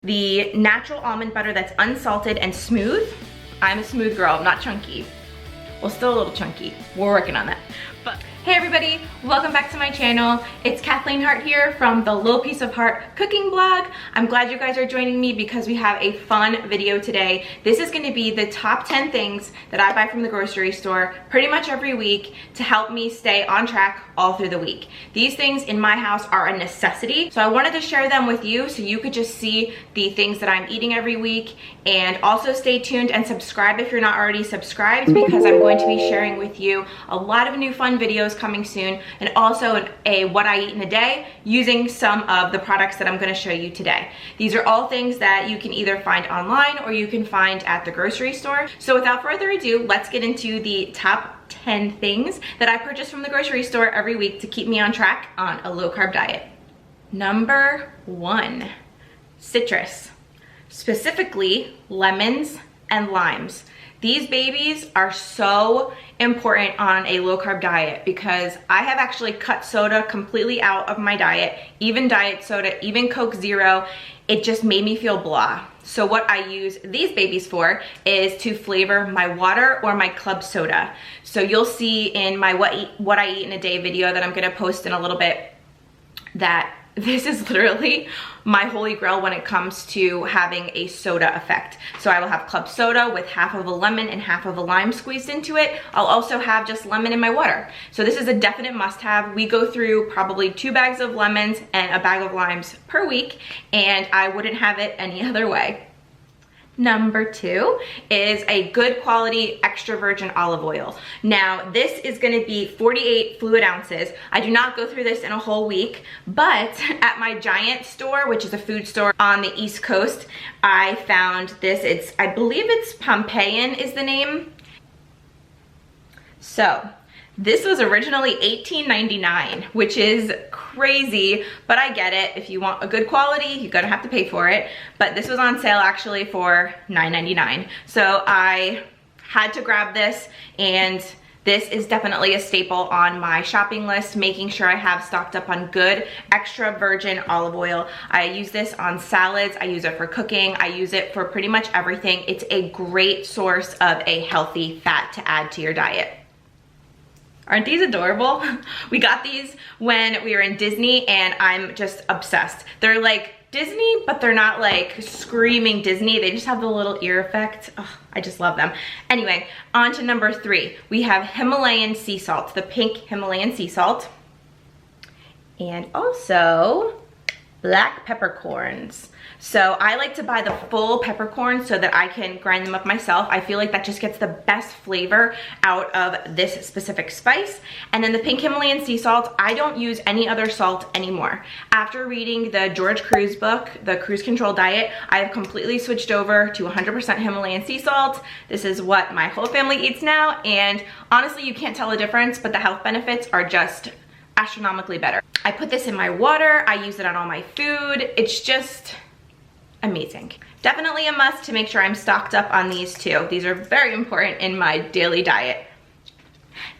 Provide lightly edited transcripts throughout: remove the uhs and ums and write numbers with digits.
the natural almond butter that's unsalted and smooth. I'm a smooth girl, I'm not chunky. Well, still a little chunky. We're working on that. But hey everybody, welcome back to my channel. It's Kathleen Hart here from the Little Piece of Heart cooking blog. I'm glad you guys are joining me because we have a fun video today. This is gonna be the top 10 things that I buy from the grocery store pretty much every week to help me stay on track all through the week. These things in my house are a necessity, so I wanted to share them with you so you could just see the things that I'm eating every week. And also stay tuned and subscribe if you're not already subscribed, because I'm going to be sharing with you a lot of new fun videos coming soon, and also a what I eat in a day using some of the products that I'm going to show you today. These are all things that you can either find online or you can find at the grocery store. So without further ado, let's get into the top 10 things that I purchase from the grocery store every week to keep me on track on a low carb diet. Number 1, citrus, specifically lemons and limes. These babies are so important on a low carb diet because I have actually cut soda completely out of my diet, even diet soda, even Coke Zero. It just made me feel blah. So what I use these babies for is to flavor my water or my club soda. So you'll see in my what I eat in a day video that I'm gonna post in a little bit that this is literally my holy grail when it comes to having a soda effect. So I will have club soda with half of a lemon and half of a lime squeezed into it. I'll also have just lemon in my water. So this is a definite must-have. We go through probably 2 bags of lemons and a bag of limes per week, and I wouldn't have it any other way. Number 2 is a good quality extra virgin olive oil. Now this is gonna be 48 fluid ounces. I do not go through this in a whole week, but at my Giant store, which is a food store on the East Coast, I found this. I believe it's Pompeian is the name. So this was originally $18.99, which is crazy, but I get it. If you want a good quality, you're gonna have to pay for it. But this was on sale actually for $9.99. So I had to grab this, and this is definitely a staple on my shopping list, making sure I have stocked up on good extra virgin olive oil. I use this on salads, I use it for cooking, I use it for pretty much everything. It's a great source of a healthy fat to add to your diet. Aren't these adorable? We got these when we were in Disney and I'm just obsessed. They're like Disney, but they're not like screaming Disney. They just have the little ear effect. Oh, I just love them. Anyway, on to number 3. We have Himalayan sea salt, the pink Himalayan sea salt. And also black peppercorns. So I like to buy the full peppercorns so that I can grind them up myself. I feel like that just gets the best flavor out of this specific spice. And then the pink Himalayan sea salt, I don't use any other salt anymore. After reading the Jorge Cruise book, The Cruise Control Diet, I have completely switched over to 100% Himalayan sea salt. This is what my whole family eats now, and honestly you can't tell the difference, but the health benefits are just astronomically better. I put this in my water, I use it on all my food. It's just amazing. Definitely a must to make sure I'm stocked up on these two. These are very important in my daily diet.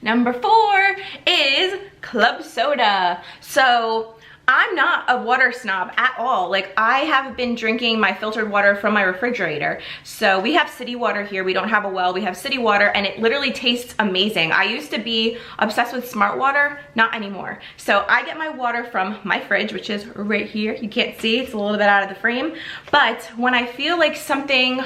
Number 4 is club soda. So I'm not a water snob at all. Like, I have been drinking my filtered water from my refrigerator. So we have city water here. We don't have a well, we have city water, and it literally tastes amazing. I used to be obsessed with smart water, not anymore. So I get my water from my fridge, which is right here. You can't see, it's a little bit out of the frame. But when I feel like something,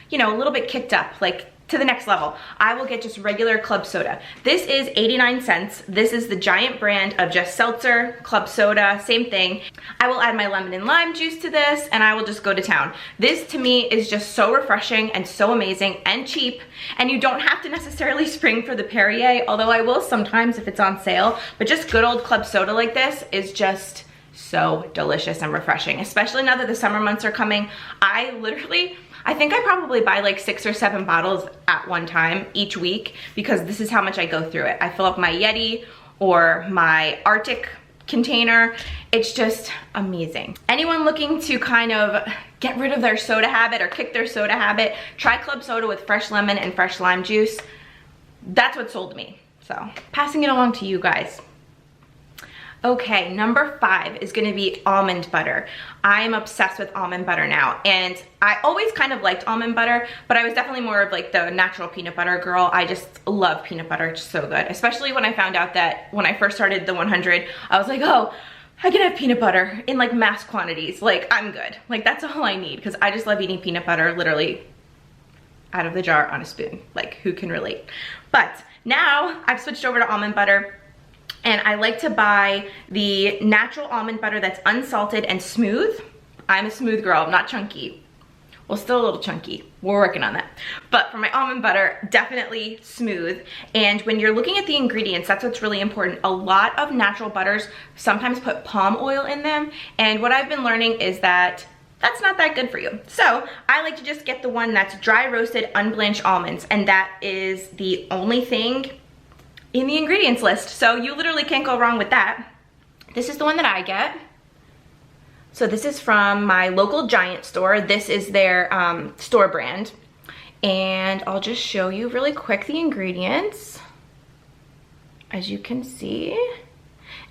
you know, a little bit kicked up, like to the next level, I will get just regular club soda. This is 89 cents. This is the Giant brand of just seltzer, club soda, same thing. I will add my lemon and lime juice to this, and I will just go to town. This to me is just so refreshing and so amazing and cheap, and you don't have to necessarily spring for the Perrier, although I will sometimes if it's on sale, but just good old club soda like this is just so delicious and refreshing, especially now that the summer months are coming. I think I probably buy like 6 or 7 bottles at one time each week because this is how much I go through it. I fill up my Yeti or my Arctic container. It's just amazing. Anyone looking to kind of get rid of their soda habit or kick their soda habit, try club soda with fresh lemon and fresh lime juice. That's what sold me. So passing it along to you guys. Okay, number 5 is gonna be almond butter. I'm obsessed with almond butter now, and I always kind of liked almond butter, but I was definitely more of like the natural peanut butter girl. I just love peanut butter, it's so good. Especially when I found out that when I first started the 100, I was like, oh, I can have peanut butter in like mass quantities. Like, I'm good. Like, that's all I need, because I just love eating peanut butter literally out of the jar on a spoon. Like, who can relate? But now I've switched over to almond butter. And I like to buy the natural almond butter that's unsalted and smooth. I'm a smooth girl, I'm not chunky. Well, still a little chunky. We're working on that. But for my almond butter, definitely smooth. And when you're looking at the ingredients, that's what's really important. A lot of natural butters sometimes put palm oil in them. And what I've been learning is that that's not that good for you. So I like to just get the one that's dry roasted, unblanched almonds. And that is the only thing in the ingredients list, so you literally can't go wrong with that. This is the one that I get. So this is from my local Giant store. This is their store brand, and I'll just show you really quick the ingredients, as you can see.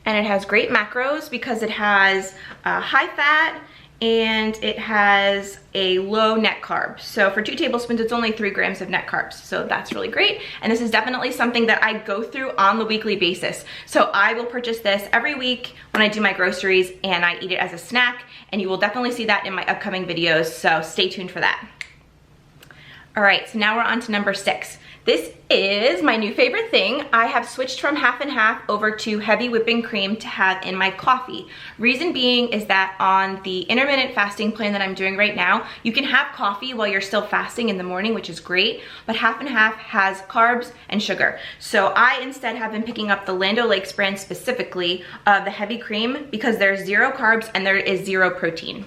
And it has great macros because it has high fat and it has a low net carb. So for 2 tablespoons, it's only 3 grams of net carbs. So that's really great. And this is definitely something that I go through on the weekly basis. So I will purchase this every week when I do my groceries, and I eat it as a snack. And you will definitely see that in my upcoming videos. So stay tuned for that. All right, so now we're on to number 6. This is my new favorite thing. I have switched from half and half over to heavy whipping cream to have in my coffee. Reason being is that on the intermittent fasting plan that I'm doing right now, you can have coffee while you're still fasting in the morning, which is great, but half and half has carbs and sugar. So I instead have been picking up the Land O'Lakes brand specifically of the heavy cream because there's 0 carbs and there is 0 protein.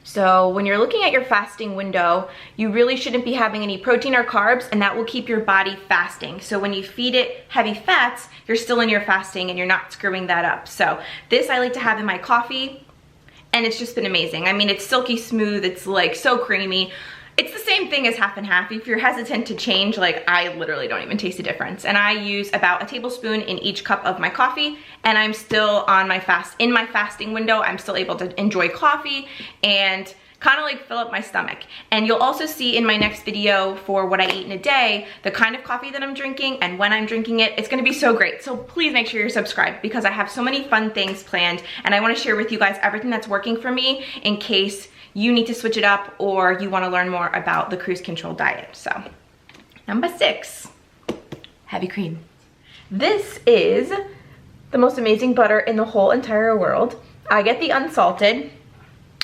So when you're looking at your fasting window, you really shouldn't be having any protein or carbs, and that will keep your body fasting. So when you feed it heavy fats, you're still in your fasting and you're not screwing that up. So this I like to have in my coffee, and it's just been amazing. I mean, it's silky smooth, it's like so creamy. It's the same thing as half and half. If you're hesitant to change, like, I literally don't even taste the difference. And I use about a tablespoon in each cup of my coffee, and I'm still on my in my fasting window. I'm still able to enjoy coffee and kind of like fill up my stomach. And you'll also see in my next video for what I eat in a day, the kind of coffee that I'm drinking and when I'm drinking it. It's gonna be so great. So please make sure you're subscribed, because I have so many fun things planned, and I wanna share with you guys everything that's working for me in case you need to switch it up or you wanna learn more about the cruise control diet. So, number 6, heavy cream. This is the most amazing butter in the whole entire world. I get the unsalted.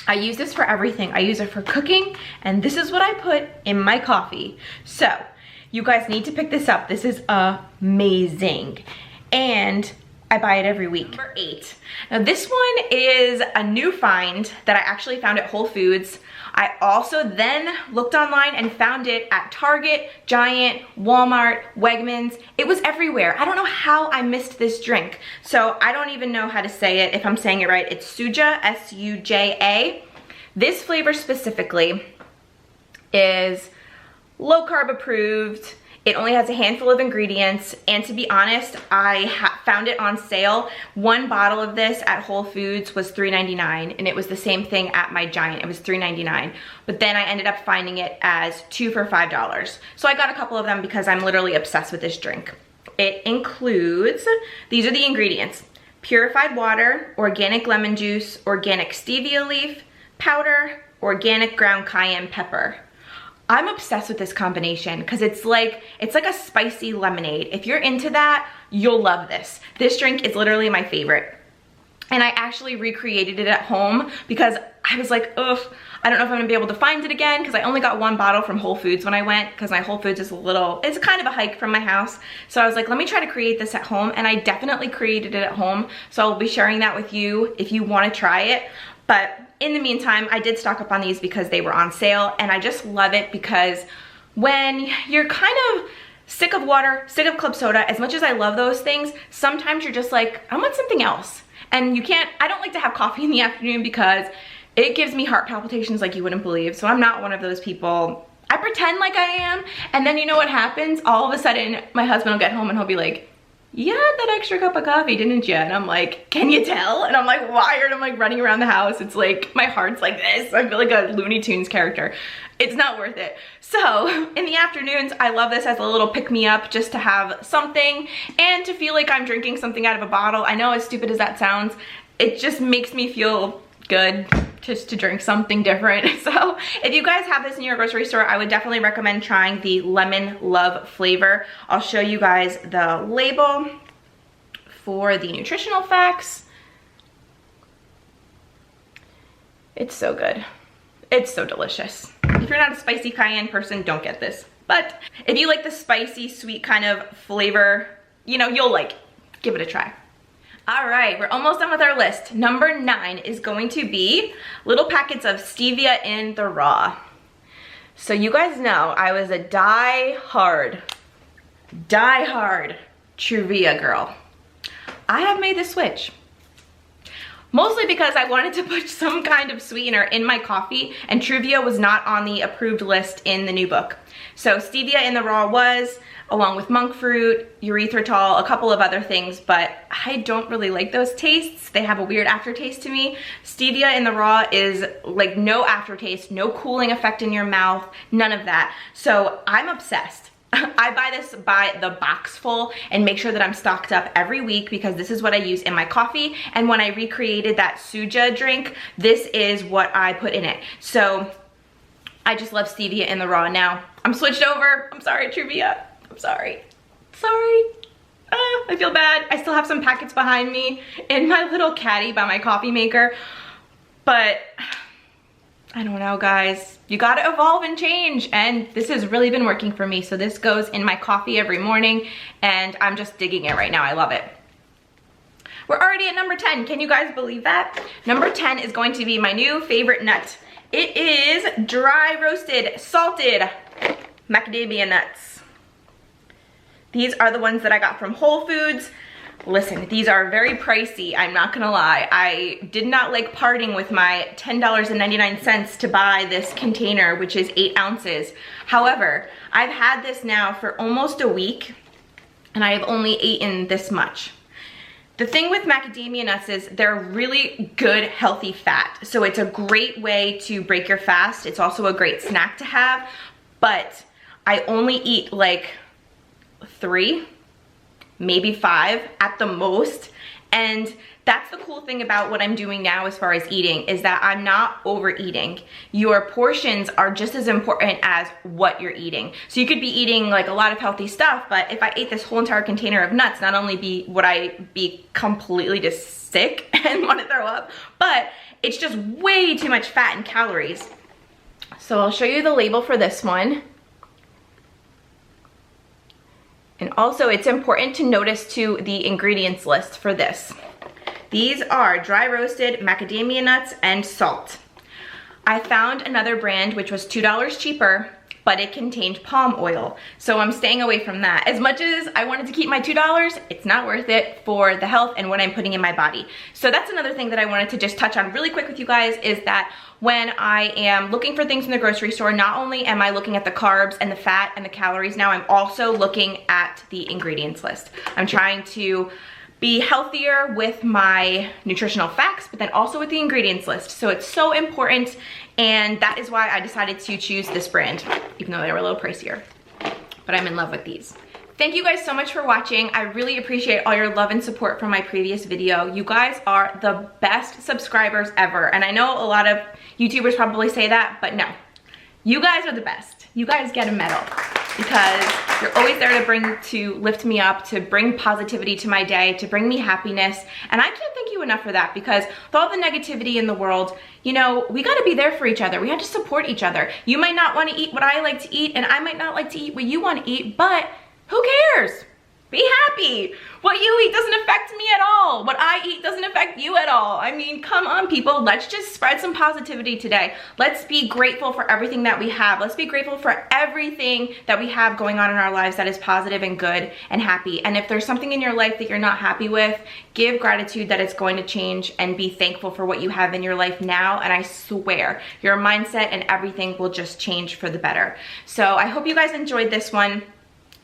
I use this for everything. I use it for cooking, and this is what I put in my coffee. So, you guys need to pick this up. This is amazing. And I buy it every week. Number 8. Now this one is a new find that I actually found at Whole Foods. I also then looked online and found it at Target, Giant, Walmart, Wegmans. It was everywhere. I don't know how I missed this drink. So I don't even know how to say it if I'm saying it right. It's Suja, S-U-J-A. This flavor specifically is low carb approved. It only has a handful of ingredients, and to be honest, I found it on sale. One bottle of this at Whole Foods was $3.99, and it was the same thing at my Giant. It was $3.99, but then I ended up finding it as 2 for $5. So I got a couple of them because I'm literally obsessed with this drink. It includes, these are the ingredients: purified water, organic lemon juice, organic stevia leaf, powder, organic ground cayenne pepper. I'm obsessed with this combination because it's like a spicy lemonade. If you're into that, you'll love this. This drink is literally my favorite. And I actually recreated it at home because I was like, ugh, I don't know if I'm gonna be able to find it again, because I only got one bottle from Whole Foods when I went, because my Whole Foods is it's kind of a hike from my house. So I was like, let me try to create this at home, and I definitely created it at home. So I'll be sharing that with you if you wanna try it. But in the meantime, I did stock up on these because they were on sale, and I just love it because when you're kind of sick of water, sick of club soda, as much as I love those things, sometimes you're just like, I want something else. And I don't like to have coffee in the afternoon because it gives me heart palpitations like you wouldn't believe. So I'm not one of those people. I pretend like I am, and then you know what happens? All of a sudden, my husband will get home and he'll be like, you had that extra cup of coffee, didn't you? And I'm like, can you tell? And I'm like wired, I'm like running around the house. It's like, my heart's like this. I feel like a Looney Tunes character. It's not worth it. So in the afternoons, I love this as a little pick-me-up just to have something and to feel like I'm drinking something out of a bottle. I know, as stupid as that sounds, it just makes me feel good just to drink something different. So if you guys have this in your grocery store, I would definitely recommend trying the Lemon Love flavor. I'll show you guys the label for the nutritional facts. It's so good. It's so delicious. If you're not a spicy cayenne person, don't get this. But if you like the spicy, sweet kind of flavor, you know, you'll like it. Give it a try. All right, we're almost done with our list. Number 9 is going to be little packets of stevia in the raw. So you guys know I was a die-hard Truvia girl. I have made the switch. Mostly because I wanted to put some kind of sweetener in my coffee, and Truvia was not on the approved list in the new book. So stevia in the raw was, along with monk fruit, erythritol, a couple of other things, but I don't really like those tastes. They have a weird aftertaste to me. Stevia in the raw is like no aftertaste, no cooling effect in your mouth, none of that. So I'm obsessed. I buy this by the box full and make sure that I'm stocked up every week because this is what I use in my coffee. And when I recreated that Suja drink, this is what I put in it. So I just love stevia in the raw. Now I'm switched over. I'm sorry, Truvia. I'm sorry. Sorry. I feel bad. I still have some packets behind me in my little caddy by my coffee maker. But I don't know, guys. You gotta evolve and change, and this has really been working for me. So this goes in my coffee every morning, and I'm just digging it right now. I love it. We're already at number 10. Can you guys believe that? Number 10 is going to be my new favorite nut. It is dry roasted, salted macadamia nuts. These are the ones that I got from Whole Foods. Listen, these are very pricey, I'm not gonna lie. I did not like parting with my $10.99 to buy this container, which is 8 ounces. However, I've had this now for almost a week, and I have only eaten this much. The thing with macadamia nuts is they're really good, healthy fat. So it's a great way to break your fast. It's also a great snack to have, but I only eat like 3, maybe 5 at the most. And that's the cool thing about what I'm doing now as far as eating, is that I'm not overeating. Your portions are just as important as what you're eating. So you could be eating like a lot of healthy stuff, but if I ate this whole entire container of nuts, not only would I be completely just sick and want to throw up, but it's just way too much fat and calories. So I'll show you the label for this one. And also it's important to notice too the ingredients list for this. These are dry roasted macadamia nuts and salt. I found another brand which was $2 cheaper, but it contained palm oil. So I'm staying away from that. As much as I wanted to keep my $2, it's not worth it for the health and what I'm putting in my body. So that's another thing that I wanted to just touch on really quick with you guys, is that when I am looking for things in the grocery store, not only am I looking at the carbs and the fat and the calories, now I'm also looking at the ingredients list. I'm trying to be healthier with my nutritional facts, but then also with the ingredients list. So it's so important, and that is why I decided to choose this brand, even though they were a little pricier. But I'm in love with these. Thank you guys so much for watching. I really appreciate all your love and support from my previous video. You guys are the best subscribers ever. And I know a lot of YouTubers probably say that, but no. You guys are the best. You guys get a medal because you're always there to lift me up, to bring positivity to my day, to bring me happiness. And I can't thank you enough for that, because with all the negativity in the world, you know, we gotta be there for each other. We have to support each other. You might not wanna eat what I like to eat, and I might not like to eat what you wanna eat, but who cares? Be happy. What you eat doesn't affect me at all. What I eat doesn't affect you at all. I mean, come on, people. Let's just spread some positivity today. Let's be grateful for everything that we have. Let's be grateful for everything that we have going on in our lives that is positive and good and happy. And if there's something in your life that you're not happy with, give gratitude that it's going to change, and be thankful for what you have in your life now. And I swear, your mindset and everything will just change for the better. So I hope you guys enjoyed this one.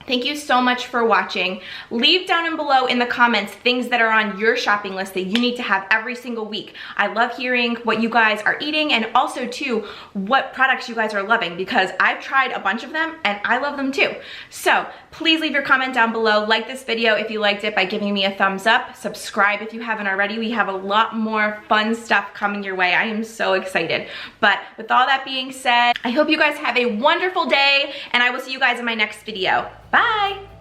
Thank you so much for watching. Leave down below in the comments things that are on your shopping list that you need to have every single week. I love hearing what you guys are eating, and also too, what products you guys are loving, because I've tried a bunch of them and I love them too. So please leave your comment down below. Like this video if you liked it by giving me a thumbs up. Subscribe if you haven't already. We have a lot more fun stuff coming your way. I am so excited. But with all that being said, I hope you guys have a wonderful day, and I will see you guys in my next video. Bye!